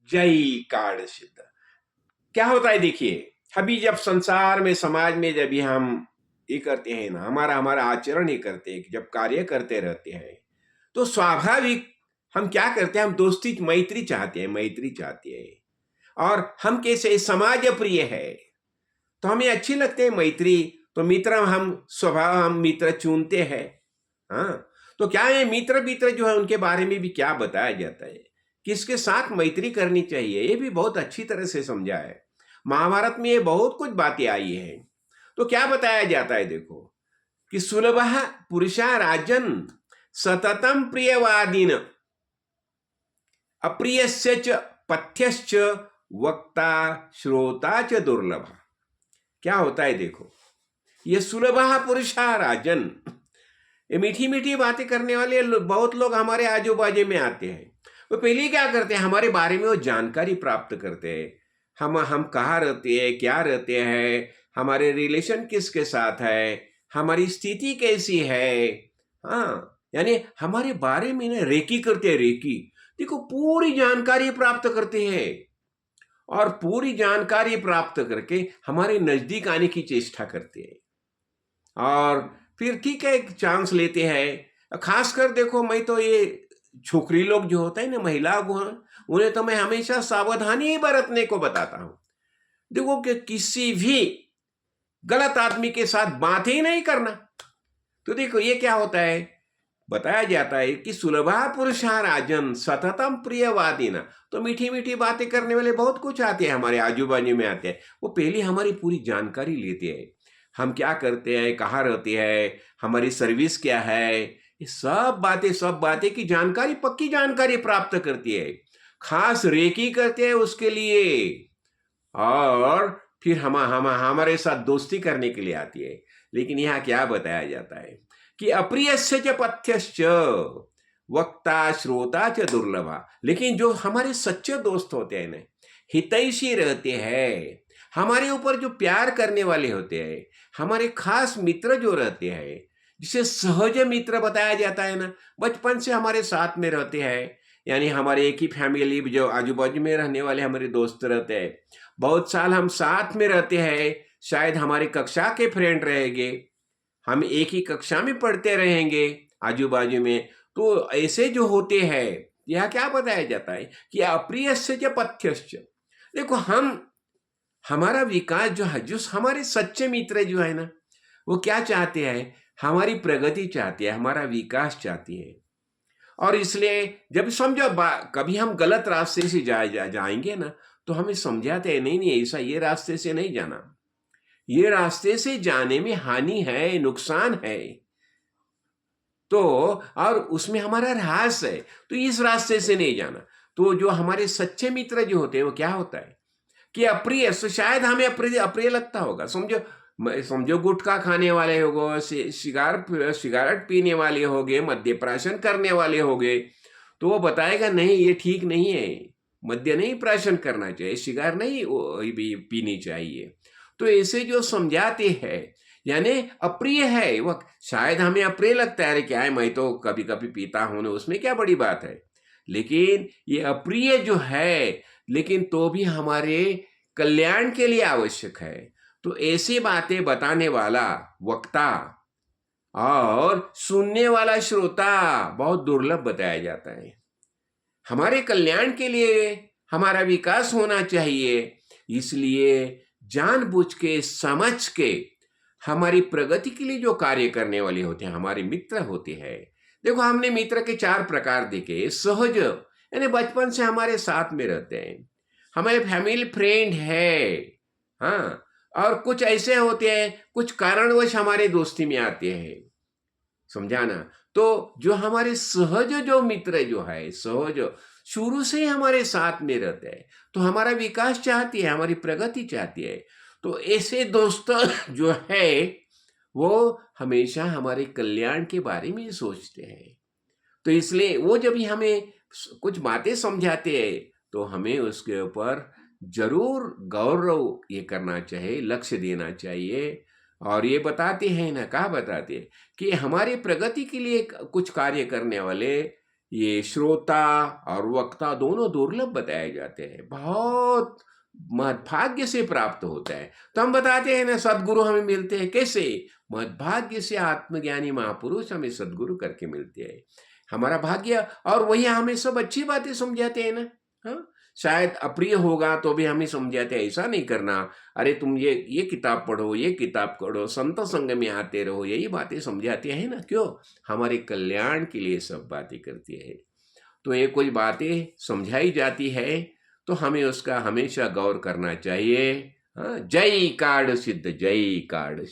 जय कार्ड सिद्ध। क्या होता है देखिए, अभी जब संसार में समाज में जब भी हम ये करते हैं ना, हमारा हमारा आचरण ये करते हैं, जब कार्य करते रहते हैं तो स्वाभाविक हम क्या करते हैं, हम दोस्ती मैत्री चाहते हैं, मैत्री चाहते हैं। और हम कैसे समाज प्रिय है तो हमें अच्छी लगते हैं मैत्री, तो मित्र हम स्वभाव हम मित्र चुनते हैं। हाँ, तो क्या है मित्र मित्र जो है उनके बारे में भी क्या बताया जाता है, किसके साथ मैत्री करनी चाहिए, ये भी बहुत अच्छी तरह से समझा है। महाभारत में ये बहुत कुछ बातें आई है। तो क्या बताया जाता है देखो, कि सुलभ पुरुषा राजन सततम प्रियवादीन अप्रियस्य च पथ्यश्च वक्ता श्रोता च दुर्लभ। क्या होता है देखो, ये सुलभ पुरुषा राजन, ये मीठी मीठी बातें करने वाले बहुत लोग हमारे आजू बाजू में आते हैं। वो पहले क्या करते हैं, हमारे बारे में वो जानकारी प्राप्त करते हैं। हम कहाँ रहते हैं, क्या रहते हैं, हमारे रिलेशन किसके साथ है, हमारी स्थिति कैसी है। हाँ, यानी हमारे बारे में ना रेकी करते हैं, रेकी। देखो पूरी जानकारी प्राप्त करते हैं, और पूरी जानकारी प्राप्त करके हमारे नजदीक आने की चेष्टा करते हैं। और फिर ठीक है, एक चांस लेते हैं। खासकर देखो, मैं तो ये छोकरी लोग जो होता है ना, महिला को, उन्हें तो मैं हमेशा सावधानी ही बरतने को बताता हूं। देखो कि किसी भी गलत आदमी के साथ बात ही नहीं करना। तो देखो ये क्या होता है, बताया जाता है कि सुलभा पुरुषा राजन सततम प्रियवादीना। तो मीठी मीठी बातें करने वाले बहुत कुछ आते हैं, हमारे आजू बाजू में आते हैं। वो पहले हमारी पूरी जानकारी लेते हैं, हम क्या करते हैं, कहाँ रहते हैं, हमारी सर्विस क्या है, ये सब बातें की जानकारी, पक्की जानकारी प्राप्त करती है। खास रेकी करते हैं उसके लिए, और फिर हम हमारे साथ दोस्ती करने के लिए आती है। लेकिन यहाँ क्या बताया जाता है कि अप्रियस्य च पथ्यश्च वक्ता श्रोता च दुर्लभा। लेकिन जो हमारे सच्चे दोस्त होते हैं ना, हितैषी रहते हैं, हमारे ऊपर जो प्यार करने वाले होते हैं, हमारे खास मित्र जो रहते हैं, जिसे सहज मित्र बताया जाता है ना, बचपन से हमारे साथ में रहते हैं, यानी हमारे एक ही फैमिली जो आजू बाजू में रहने वाले हमारे दोस्त रहते हैं, बहुत साल हम साथ में रहते हैं, शायद हमारी कक्षा के फ्रेंड रहेंगे, हम एक ही कक्षा में पढ़ते रहेंगे आजू बाजू में। तो ऐसे जो होते हैं, यह क्या बताया जाता है कि अप्रियस्य च पथ्यश्च। देखो हमारा विकास जो है, जो हमारे सच्चे मित्र जो है ना, वो क्या चाहते हैं, हमारी प्रगति चाहते हैं, हमारा विकास चाहती है। और इसलिए जब समझो कभी हम गलत रास्ते से जाएंगे ना, तो हमें समझाते हैं, नहीं नहीं ऐसा, ये रास्ते से नहीं जाना, ये रास्ते से जाने में हानि है, नुकसान है। तो और उसमें हमारा ह्रास है, तो इस रास्ते से नहीं जाना। तो जो हमारे सच्चे मित्र जो होते हैं, वो क्या होता है कि अप्रिय, तो शायद हमें अप्रिय अप्रिय लगता होगा। समझो गुटखा खाने वाले हो गए, सिगारेट पीने वाले हो गए, मद्यप्राशन करने वाले हो गए, तो वो बताएगा नहीं ये ठीक नहीं है, मद्य नहीं प्राशन करना चाहिए, सिगार नहीं पीनी चाहिए। तो ऐसे जो समझाते हैं, यानी अप्रिय है वो, शायद हमें अप्रिय लगता है, अरे क्या है, मैं तो कभी कभी पीता हूं ना, उसमें क्या बड़ी बात है। लेकिन ये अप्रिय जो है, लेकिन तो भी हमारे कल्याण के लिए आवश्यक है। तो ऐसी बातें बताने वाला वक्ता और सुनने वाला श्रोता बहुत दुर्लभ बताया जाता है। हमारे कल्याण के लिए हमारा विकास होना चाहिए, इसलिए जानबूझ के समझ के हमारी प्रगति के लिए जो कार्य करने वाले होते हैं, हमारे मित्र होते हैं। देखो हमने मित्र के 4 प्रकार देखे। सहज, यानी बचपन से हमारे साथ में रहते हैं, हमारे फैमिली फ्रेंड है। हाँ, और कुछ ऐसे होते हैं, कुछ कारणवश हमारे दोस्ती में आते हैं, समझाना। तो जो हमारे सहज जो मित्र जो है, सहज शुरू से ही हमारे साथ में रहते हैं, तो हमारा विकास चाहती है, हमारी प्रगति चाहती है। तो ऐसे दोस्त जो है वो हमेशा हमारे कल्याण के बारे में सोचते हैं। तो इसलिए वो जब भी हमें कुछ बातें समझाते हैं, तो हमें उसके ऊपर जरूर गौरव ये करना चाहिए, लक्ष्य देना चाहिए। और ये बताते हैं ना, कहा बताते हैं कि हमारे प्रगति के लिए कुछ कार्य करने वाले ये श्रोता और वक्ता दोनों दुर्लभ बताए जाते हैं, बहुत महद्भाग्य से प्राप्त होता है। तो हम बताते हैं ना, सदगुरु हमें मिलते हैं कैसे? महद्भाग्य से आत्मज्ञानी महापुरुष हमें सदगुरु करके मिलते हैं, हमारा भाग्य। और वही हमें सब अच्छी बातें समझाते हैं ना। हाँ, शायद अप्रिय होगा तो भी हमें समझाते हैं, ऐसा नहीं करना, अरे तुम ये किताब पढ़ो, ये किताब पढ़ो, संत संग में आते रहो, यही बातें समझाते हैं ना। क्यों? हमारे कल्याण के लिए सब बातें करती है। तो ये कोई बातें समझाई जाती है तो हमें उसका हमेशा गौर करना चाहिए। हाँ, जय कार्ड सिद्ध, जय कार्ड।